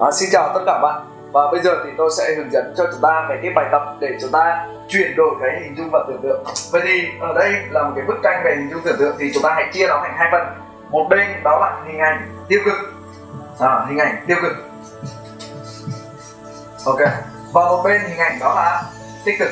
Xin chào tất cả các bạn. Và bây giờ thì tôi sẽ hướng dẫn cho chúng ta về cái bài tập để chúng ta chuyển đổi cái hình dung và tưởng tượng. Vậy thì ở đây là một cái bức tranh về hình dung tưởng tượng, thì chúng ta hãy chia nó thành hai phần. Một bên đó là hình ảnh tiêu cực, hình ảnh tiêu cực, ok. Và một bên hình ảnh đó là tích cực.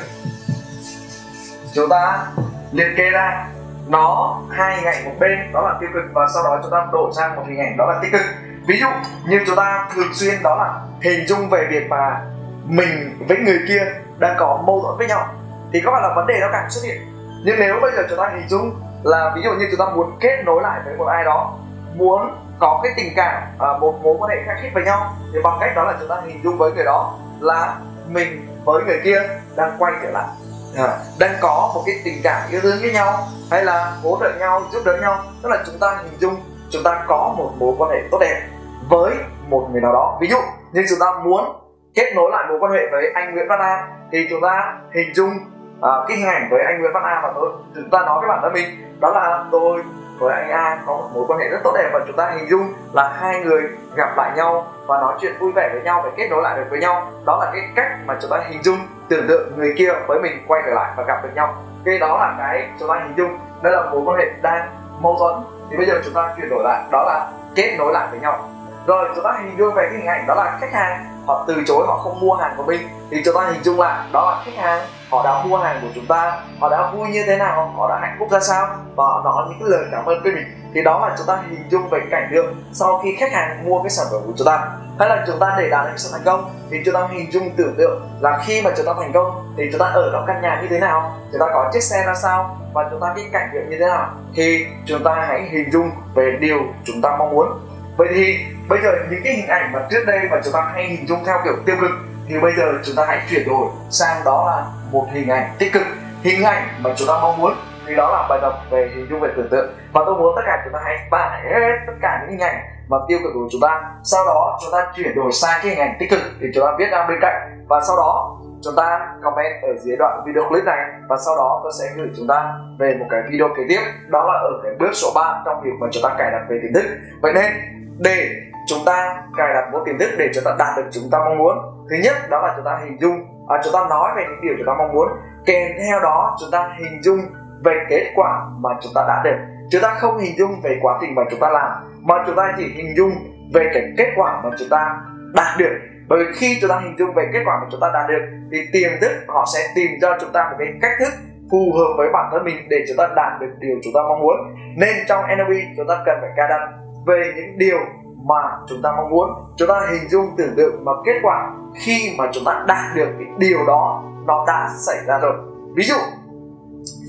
Chúng ta liệt kê ra nó hai hình ảnh, một bên đó là tiêu cực và sau đó chúng ta đổi sang một hình ảnh đó là tích cực. Ví dụ như chúng ta thường xuyên đó là hình dung về việc mà mình với người kia đang có mâu thuẫn với nhau, thì có phải là vấn đề nó càng xuất hiện. Nhưng nếu bây giờ chúng ta hình dung là ví dụ như chúng ta muốn kết nối lại với một ai đó, muốn có cái tình cảm, một mối quan hệ khăng khít với nhau, thì bằng cách đó là chúng ta hình dung với người đó là mình với người kia đang quay trở lại, đang có một cái tình cảm yêu thương với nhau, hay là hỗ trợ nhau, giúp đỡ nhau. Tức là chúng ta hình dung chúng ta có một mối quan hệ tốt đẹp với một người nào đó. Ví dụ như chúng ta muốn kết nối lại mối quan hệ với anh Nguyễn Văn A, thì chúng ta hình dung cái hình ảnh với anh Nguyễn Văn A, và chúng ta nói với bản thân mình đó là tôi với anh A có một mối quan hệ rất tốt đẹp, và chúng ta hình dung là hai người gặp lại nhau và nói chuyện vui vẻ với nhau và kết nối lại được với nhau. Đó là cái cách mà chúng ta hình dung tưởng tượng người kia với mình quay trở lại và gặp được nhau. Cái đó là cái chúng ta hình dung, đây là mối quan hệ đang mâu thuẫn. Thì bây giờ chúng ta chuyển đổi lại, đó là kết nối lại với nhau. Rồi chúng ta hình dung về cái hình ảnh đó là khách hàng, họ từ chối, họ không mua hàng của mình, thì chúng ta hình dung lại đó là khách hàng, họ đã mua hàng của chúng ta, họ đã vui như thế nào, họ đã hạnh phúc ra sao, và họ nói những cái lời cảm ơn với mình. Thì đó là chúng ta hình dung về cảnh tượng sau khi khách hàng mua cái sản phẩm của chúng ta. Hay là chúng ta để đạt được sự thành công, thì chúng ta hình dung tưởng tượng là khi mà chúng ta thành công thì chúng ta ở trong căn nhà như thế nào, chúng ta có chiếc xe ra sao, và chúng ta cái cảnh tượng như thế nào. Thì chúng ta hãy hình dung về điều chúng ta mong muốn. Vậy thì bây giờ những cái hình ảnh mà trước đây mà chúng ta hay hình dung theo kiểu tiêu cực, thì bây giờ chúng ta hãy chuyển đổi sang đó là một hình ảnh tích cực, hình ảnh mà chúng ta mong muốn. Thì đó là bài tập về hình dung về tưởng tượng, và tôi muốn tất cả chúng ta hãy tải hết tất cả những hình ảnh mà tiêu cực của chúng ta, sau đó chúng ta chuyển đổi sang cái hình ảnh tích cực, thì chúng ta viết ra bên cạnh, và sau đó chúng ta comment ở dưới đoạn video clip này, và sau đó tôi sẽ gửi chúng ta về một cái video kế tiếp, đó là ở cái bước số 3 trong việc mà chúng ta cài đặt về tiềm thức. Vậy nên để chúng ta cài đặt một tiềm thức để chúng ta đạt được chúng ta mong muốn, thứ nhất đó là chúng ta hình dung, chúng ta nói về những điều chúng ta mong muốn, kèm theo đó chúng ta hình dung về kết quả mà chúng ta đạt được. Chúng ta không hình dung về quá trình mà chúng ta làm, mà chúng ta chỉ hình dung về cái kết quả mà chúng ta đạt được. Bởi vì khi chúng ta hình dung về kết quả mà chúng ta đạt được, thì tiềm thức họ sẽ tìm cho chúng ta một cái cách thức phù hợp với bản thân mình để chúng ta đạt được điều chúng ta mong muốn. Nên trong NLP chúng ta cần phải cài đặt về những điều mà chúng ta mong muốn. Chúng ta hình dung tưởng tượng mà kết quả khi mà chúng ta đạt được cái điều đó nó đã xảy ra rồi. Ví dụ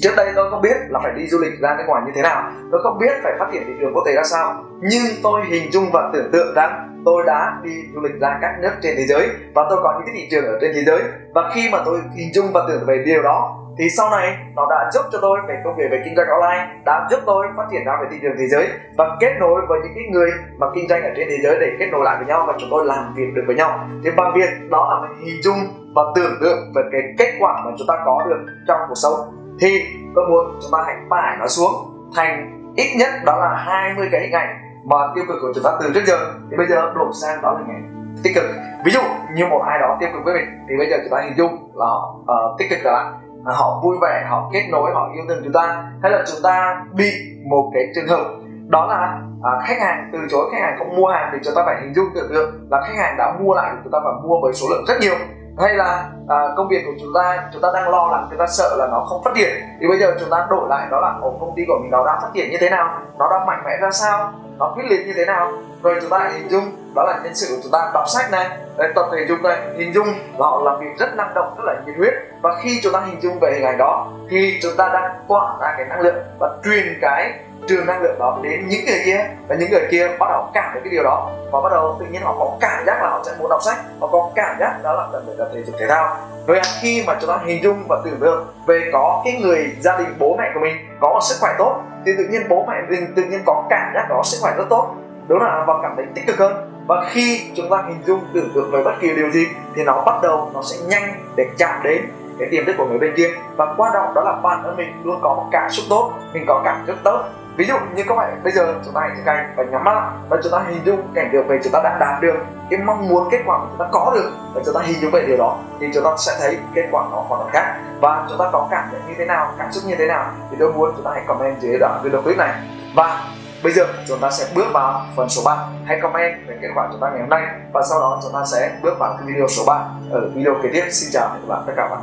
trước đây tôi không biết là phải đi du lịch ra nước ngoài như thế nào, tôi không biết phải phát triển thị trường quốc tế ra sao, nhưng tôi hình dung và tưởng tượng rằng tôi đã đi du lịch ra các nước trên thế giới và tôi có những cái thị trường ở trên thế giới. Và khi mà tôi hình dung và tưởng về điều đó, thì sau này nó đã giúp cho tôi về công việc về kinh doanh online, đã giúp tôi phát triển ra về thị trường thế giới và kết nối với những cái người mà kinh doanh ở trên thế giới để kết nối lại với nhau và chúng tôi làm việc được với nhau. Thì bằng việc đó là mình hình dung và tưởng tượng về cái kết quả mà chúng ta có được trong cuộc sống, thì tôi muốn chúng ta hãy tải nó xuống thành ít nhất đó là 20 cái hình ảnh mà tiêu cực của chúng ta từ trước giờ, thì bây giờ đổi sang đó là hình ảnh tích cực. Ví dụ như một ai đó tiêu cực với mình, thì bây giờ chúng ta hình dung là họ tích cực trở lại, họ vui vẻ, họ kết nối, họ yêu thương chúng ta. Hay là chúng ta bị một cái trường hợp đó là khách hàng từ chối, khách hàng không mua hàng, thì chúng ta phải hình dung tưởng tượng là khách hàng đã mua lại, chúng ta phải mua với số lượng rất nhiều. Hay là công việc của chúng ta đang lo lắng, chúng ta sợ là nó không phát triển, thì bây giờ chúng ta đổi lại đó là công ty của mình nó đang phát triển như thế nào, nó đang mạnh mẽ ra sao, nó quyết liệt như thế nào. Rồi chúng ta hình dung đó là nhân sự của chúng ta đọc sách này, tập thể dục này, hình dung là họ làm việc rất năng động, rất là nhiệt huyết. Và khi chúng ta hình dung về hình ảnh đó, thì chúng ta đang tỏa ra cái năng lượng và truyền cái trường năng lượng đó đến những người kia, và những người kia bắt đầu cảm thấy cái điều đó, và bắt đầu tự nhiên họ có cảm giác là họ sẽ muốn đọc sách, họ có cảm giác đó là cần phải tập thể dục thể thao. Rồi khi mà chúng ta hình dung và tưởng tượng về có cái người gia đình bố mẹ của mình có một sức khỏe tốt, thì tự nhiên bố mẹ mình tự nhiên có cảm giác có sức khỏe rất tốt, đúng là và cảm thấy tích cực hơn. Và khi chúng ta hình dung tưởng tượng về bất kỳ điều gì, thì nó bắt đầu nó sẽ nhanh để chạm đến cái tiềm thức của người bên kia. Và quan trọng đó là bản thân mình luôn có một cảm xúc tốt, mình có cảm xúc tốt. Ví dụ như các bạn bây giờ chúng ta hãy thực hành và nhắm mắt và chúng ta hình dung cảnh tượng về chúng ta đã đạt được cái mong muốn kết quả của chúng ta có được, và chúng ta hình dung về điều đó thì chúng ta sẽ thấy kết quả nó hoàn toàn khác. Và chúng ta có cảm nhận như thế nào, cảm xúc như thế nào thì tôi muốn chúng ta hãy comment dưới đoạn video clip này. Và bây giờ chúng ta sẽ bước vào phần số 3. Hãy comment về kết quả chúng ta ngày hôm nay và sau đó chúng ta sẽ bước vào cái video số 3 ở video kế tiếp. Xin chào và hẹn gặp lại tất cả các bạn.